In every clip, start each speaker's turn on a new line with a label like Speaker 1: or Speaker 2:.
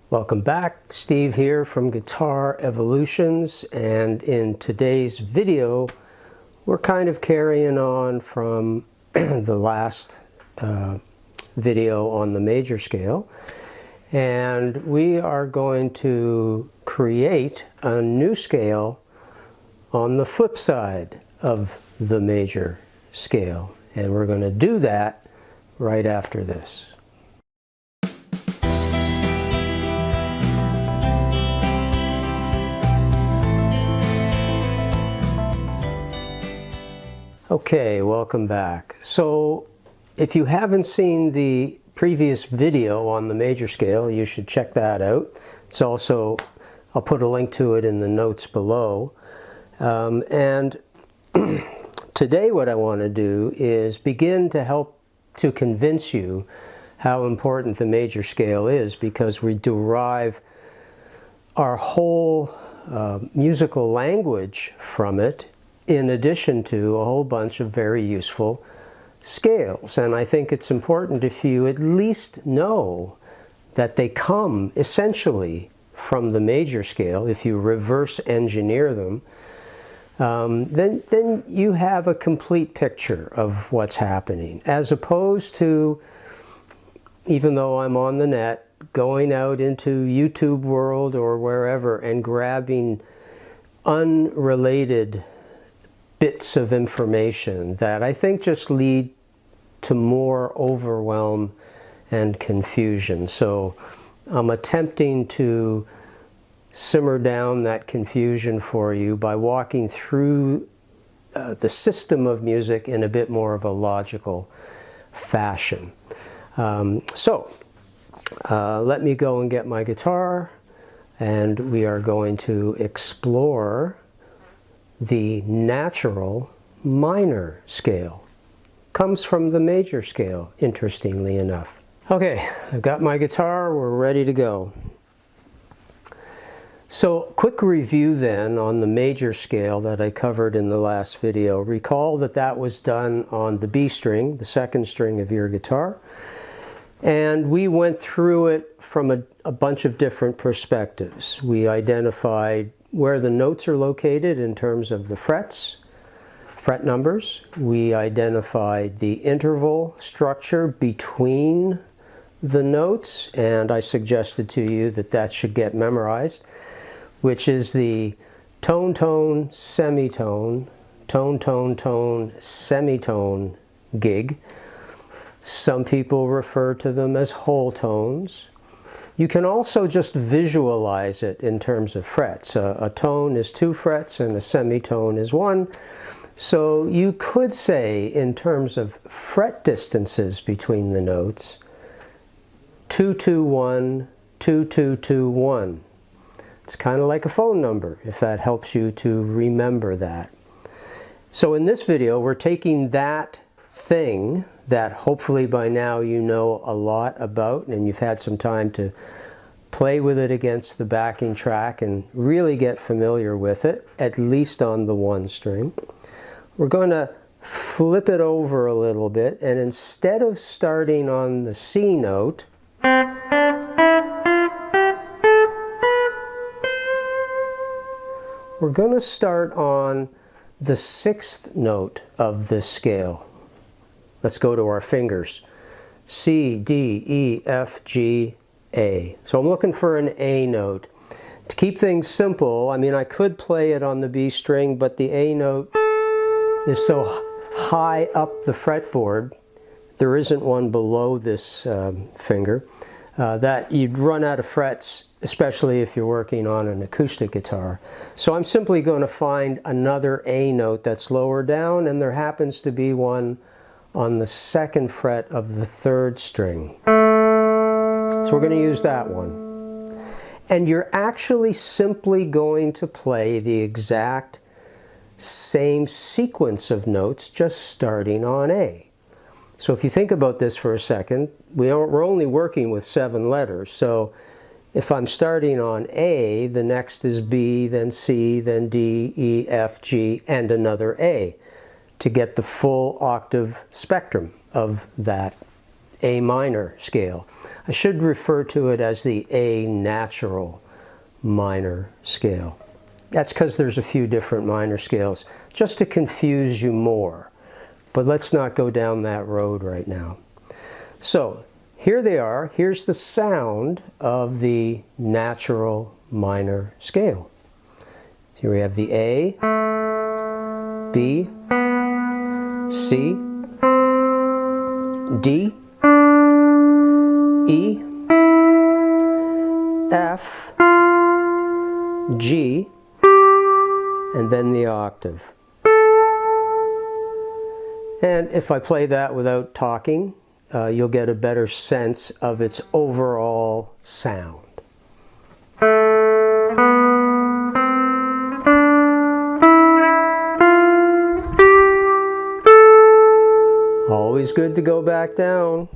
Speaker 1: Welcome back. Steve here from Guitar Evolutions, and in today's video we're kind of carrying on from the last video on the major scale, and we are going to create a new scale on the flip side of the major scale, and we're going to do that right after this. Okay, welcome back. So if you haven't seen the previous video on the major scale, you should check that out. It's also, I'll put a link to it in the notes below. And today what I want to do is begin to help to convince you how important the major scale is, because we derive our whole musical language from it, in addition to a whole bunch of very useful scales. And I think it's important if you at least know that they come essentially from the major scale. If you reverse engineer them, then you have a complete picture of what's happening, as opposed to, even though I'm on the net, going out into YouTube world or wherever and grabbing unrelated bits of information that I think just lead to more overwhelm and confusion. So I'm attempting to simmer down that confusion for you by walking through the system of music in a bit more of a logical fashion. Let me go and get my guitar, and we are going to explore the natural minor scale. Comes from the major scale, interestingly enough. Okay, I've got my guitar, we're ready to go. So, quick review then on the major scale that I covered in the last video. Recall that that was done on the B string, the second string of your guitar. And we went through it from a bunch of different perspectives. We identified where the notes are located in terms of the frets, fret numbers. We identified the interval structure between the notes, and I suggested to you that that should get memorized, which is the tone, tone, semitone, tone, tone, tone, semitone gig. Some people refer to them as whole tones. You can also just visualize it in terms of frets. A tone is 2 frets and a semitone is 1. So you could say, in terms of fret distances between the notes, 2, 2, 1, 2, 2, 2, 1. It's kind of like a phone number, if that helps you to remember that. So in this video, we're taking that thing that hopefully by now you know a lot about, and you've had some time to play with it against the backing track and really get familiar with it, at least on the 1 string. We're going to flip it over a little bit, and instead of starting on the C note, we're going to start on the 6th note of this scale. Let's go to our fingers. C, D, E, F, G, A. So I'm looking for an A note. To keep things simple, I mean, I could play it on the B string, but the A note is so high up the fretboard, there isn't one below this finger, that you'd run out of frets, especially if you're working on an acoustic guitar. So I'm simply going to find another A note that's lower down, and there happens to be one on the 2nd fret of the 3rd string. So we're going to use that one. And you're actually simply going to play the exact same sequence of notes, just starting on A. So if you think about this for a second, we're only working with 7 letters. So if I'm starting on A, the next is B, then C, then D, E, F, G, and another A, to get the full octave spectrum of that A minor scale. I should refer to it as the A natural minor scale. That's because there's a few different minor scales, just to confuse you more. But let's not go down that road right now. So here they are. Here's the sound of the natural minor scale. Here we have the A, B, C, D, E, F, G, and then the octave. And if I play that without talking, you'll get a better sense of its overall sound. Always good to go back down.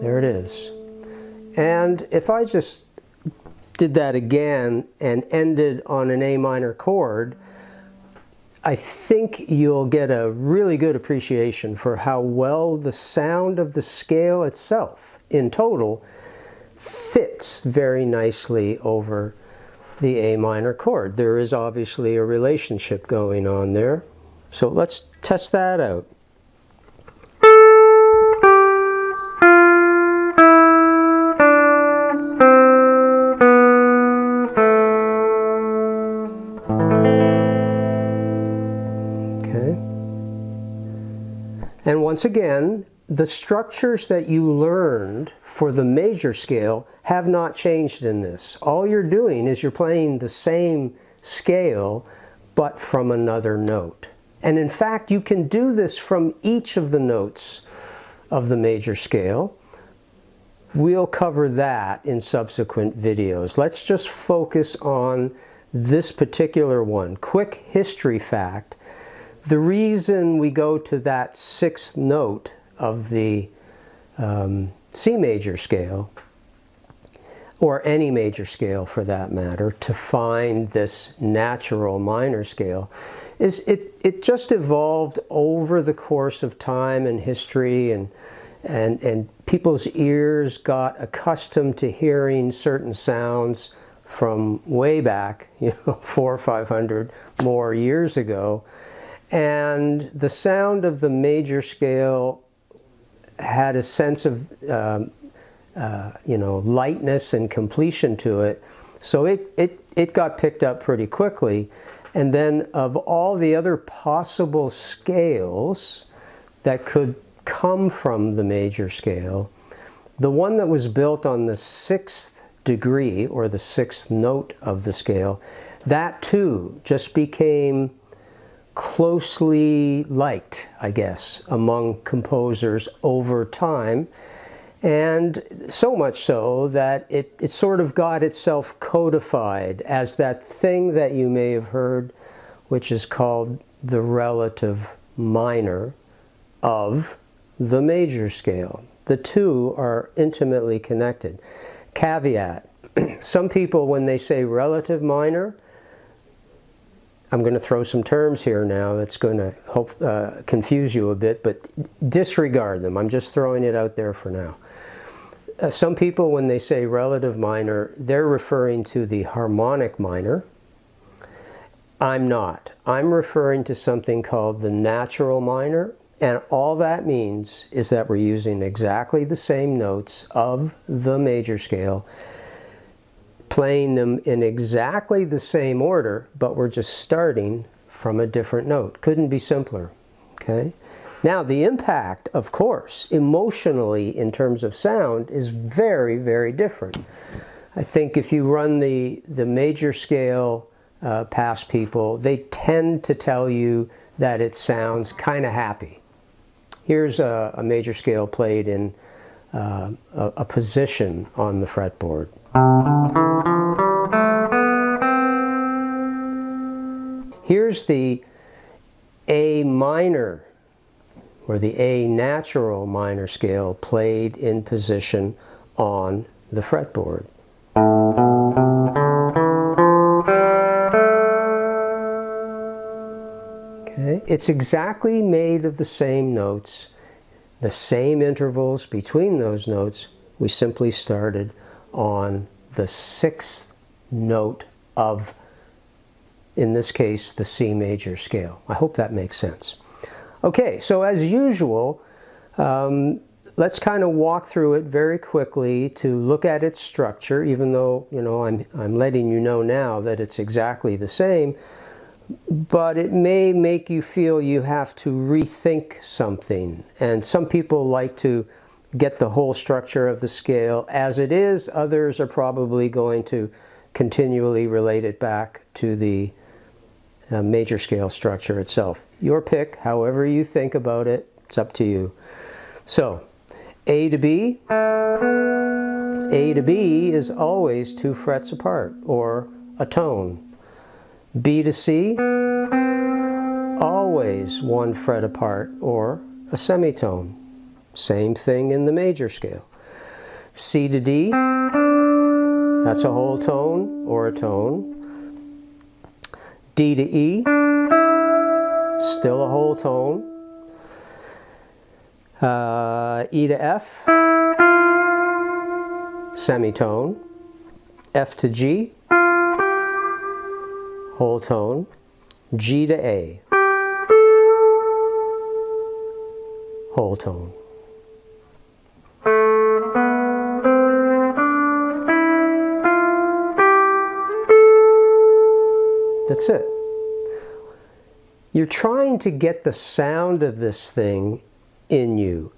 Speaker 1: There it is. And if I just did that again and ended on an A minor chord, I think you'll get a really good appreciation for how well the sound of the scale itself, in total, fits very nicely over the A minor chord. There is obviously a relationship going on there. So let's test that out. And once again, the structures that you learned for the major scale have not changed in this. All you're doing is you're playing the same scale, but from another note. And in fact, you can do this from each of the notes of the major scale. We'll cover that in subsequent videos. Let's just focus on this particular one. Quick history fact. The reason we go to that sixth note of the C major scale, or any major scale for that matter, to find this natural minor scale, is it just evolved over the course of time and history, and people's ears got accustomed to hearing certain sounds from way back, 400 or 500 more years ago. And the sound of the major scale had a sense of, lightness and completion to it. So it got picked up pretty quickly. And then of all the other possible scales that could come from the major scale, the one that was built on the sixth degree, or the sixth note of the scale, that too just became closely liked, I guess, among composers over time, and so much so that it sort of got itself codified as that thing that you may have heard, which is called the relative minor of the major scale. The two are intimately connected. Caveat: some people, when they say relative minor, I'm going to throw some terms here now that's going to confuse you a bit, but disregard them. I'm just throwing it out there for now. Some people, when they say relative minor, they're referring to the harmonic minor. I'm not. I'm referring to something called the natural minor, and all that means is that we're using exactly the same notes of the major scale, playing them in exactly the same order, but we're just starting from a different note. Couldn't be simpler, okay? Now, the impact, of course, emotionally in terms of sound is very, very different. I think if you run the major scale past people, they tend to tell you that it sounds kind of happy. Here's a major scale played in a position on the fretboard. Here's the A minor, or the A natural minor scale, played in position on the fretboard. Okay? It's exactly made of the same notes, the same intervals between those notes. We simply started on the 6th note of, in this case, the C major scale. I hope that makes sense. Okay, so as usual, let's kind of walk through it very quickly to look at its structure, even though, you know, I'm letting you know now that it's exactly the same, but it may make you feel you have to rethink something. And some people like to get the whole structure of the scale as it is. Others are probably going to continually relate it back to the major scale structure itself. Your pick, however you think about it, it's up to you. So, A to B. A to B is always 2 frets apart, or a tone. B to C, always 1 fret apart, or a semitone. Same thing in the major scale. C to D, that's a whole tone, or a tone. D to E, still a whole tone. E to F, semitone. F to G, whole tone. G to A, whole tone. That's it. You're trying to get the sound of this thing in you.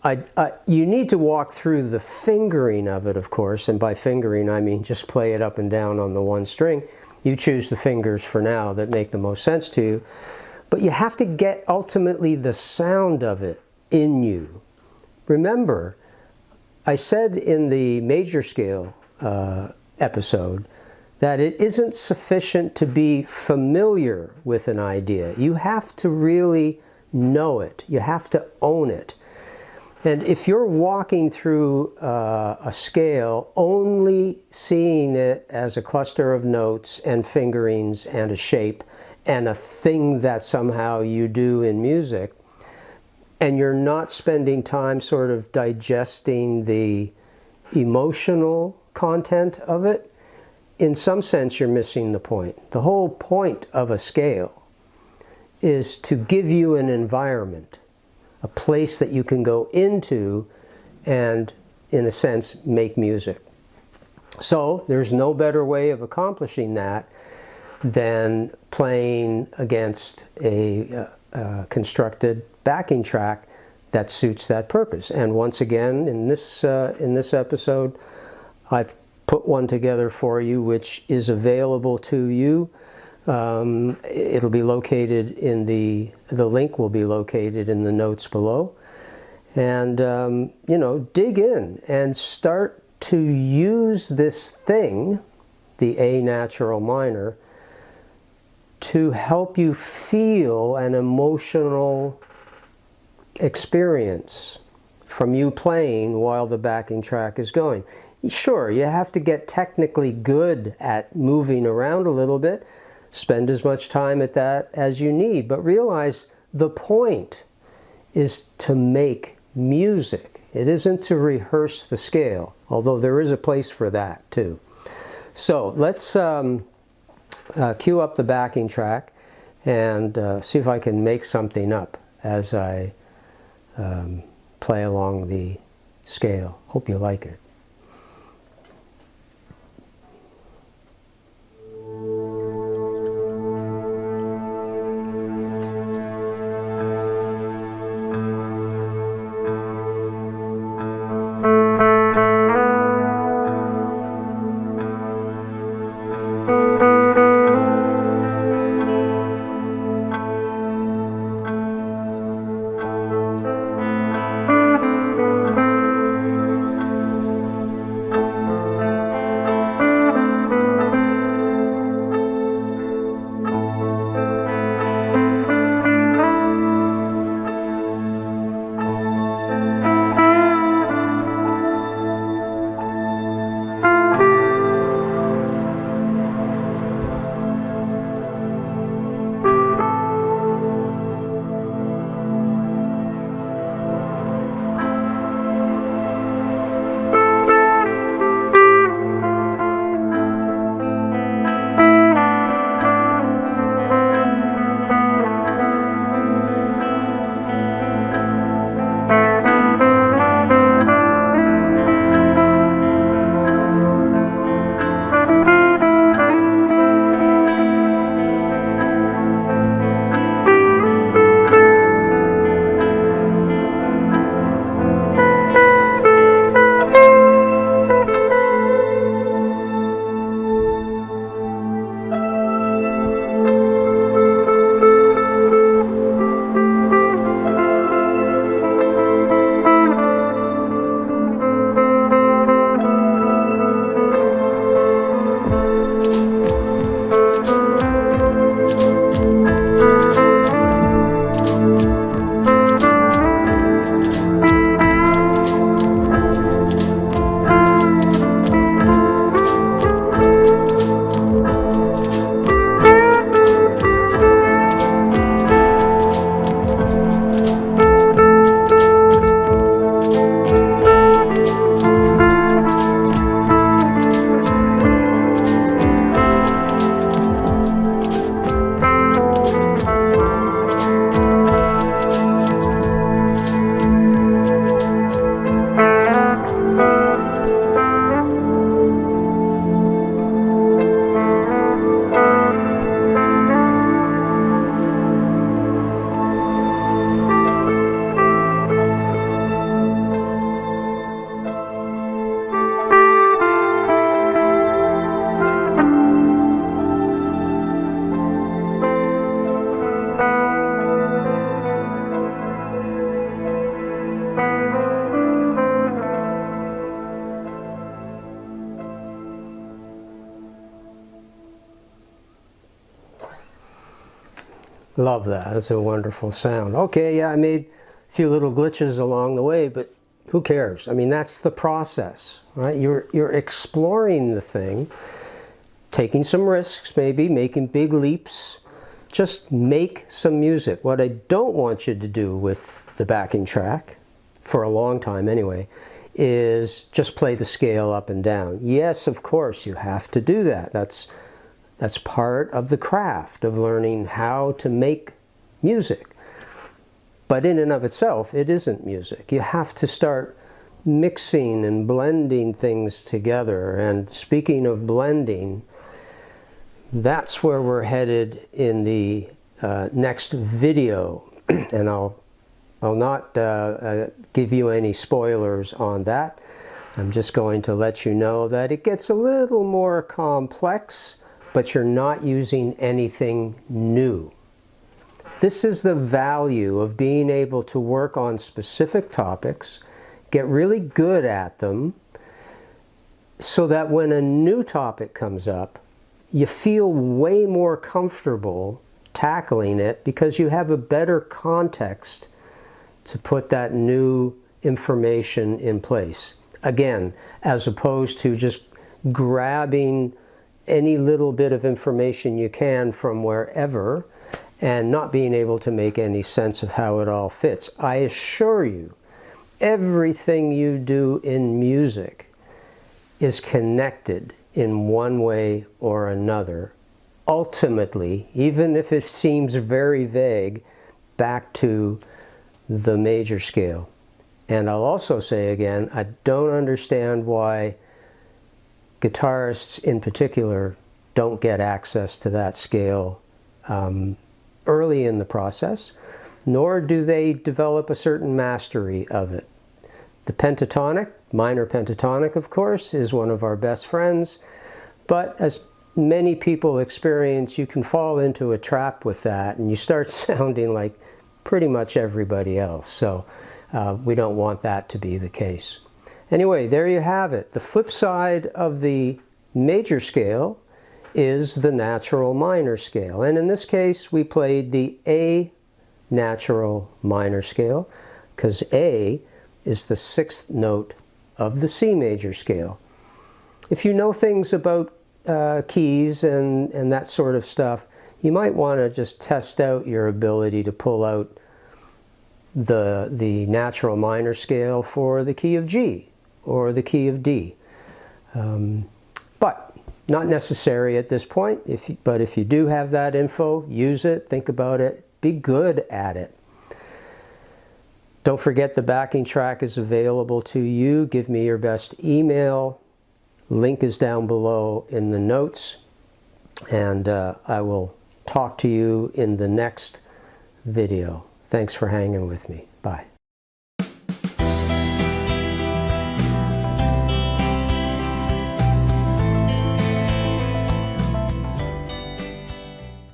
Speaker 1: You need to walk through the fingering of it, of course, and by fingering I mean just play it up and down on the 1 string. You choose the fingers for now that make the most sense to you, but you have to get ultimately the sound of it in you. Remember, I said in the major scale episode that it isn't sufficient to be familiar with an idea. You have to really know it. You have to own it. And if you're walking through a scale only seeing it as a cluster of notes and fingerings and a shape and a thing that somehow you do in music, and you're not spending time sort of digesting the emotional content of it, in some sense you're missing the point. The whole point of a scale is to give you an environment, a place that you can go into and, in a sense, make music. So there's no better way of accomplishing that than playing against a constructed backing track that suits that purpose. And once again, in this episode, I've put one together for you which is available to you. It'll be located in the link will be located in the notes below. And, you know, dig in and start to use this thing, the A natural minor, to help you feel an emotional experience from you playing while the backing track is going. Sure, you have to get technically good at moving around a little bit. Spend as much time at that as you need, but realize the point is to make music. It isn't to rehearse the scale, although there is a place for that too. So let's cue up the backing track and see if I can make something up as I play along the scale. Hope you like it. Love that. That's a wonderful sound. Okay, yeah, I made a few little glitches along the way, but who cares? I mean, that's the process, right? You're exploring the thing, taking some risks maybe, making big leaps. Just make some music. What I don't want you to do with the backing track, for a long time anyway, is just play the scale up and down. Yes, of course, you have to do that. That's part of the craft of learning how to make music. But in and of itself, it isn't music. You have to start mixing and blending things together. And speaking of blending, that's where we're headed in the next video. And I'll not give you any spoilers on that. I'm just going to let you know that it gets a little more complex, but you're not using anything new. This is the value of being able to work on specific topics, get really good at them, so that when a new topic comes up, you feel way more comfortable tackling it because you have a better context to put that new information in place. Again, as opposed to just grabbing any little bit of information you can from wherever and not being able to make any sense of how it all fits. I assure you, everything you do in music is connected in one way or another. Ultimately, even if it seems very vague, back to the major scale. And I'll also say again, I don't understand why guitarists in particular don't get access to that scale early in the process, nor do they develop a certain mastery of it. The pentatonic, minor pentatonic of course, is one of our best friends, but as many people experience, you can fall into a trap with that and you start sounding like pretty much everybody else. So we don't want that to be the case. Anyway, there you have it. The flip side of the major scale is the natural minor scale. And in this case, we played the A natural minor scale, because A is the 6th note of the C major scale. If you know things about keys and that sort of stuff, you might want to just test out your ability to pull out the natural minor scale for the key of G or the key of D. But not necessary at this point, but if you do have that info, use it, think about it, be good at it. Don't forget the backing track is available to you. Give me your best email. Link is down below in the notes. And I will talk to you in the next video. Thanks for hanging with me. Bye.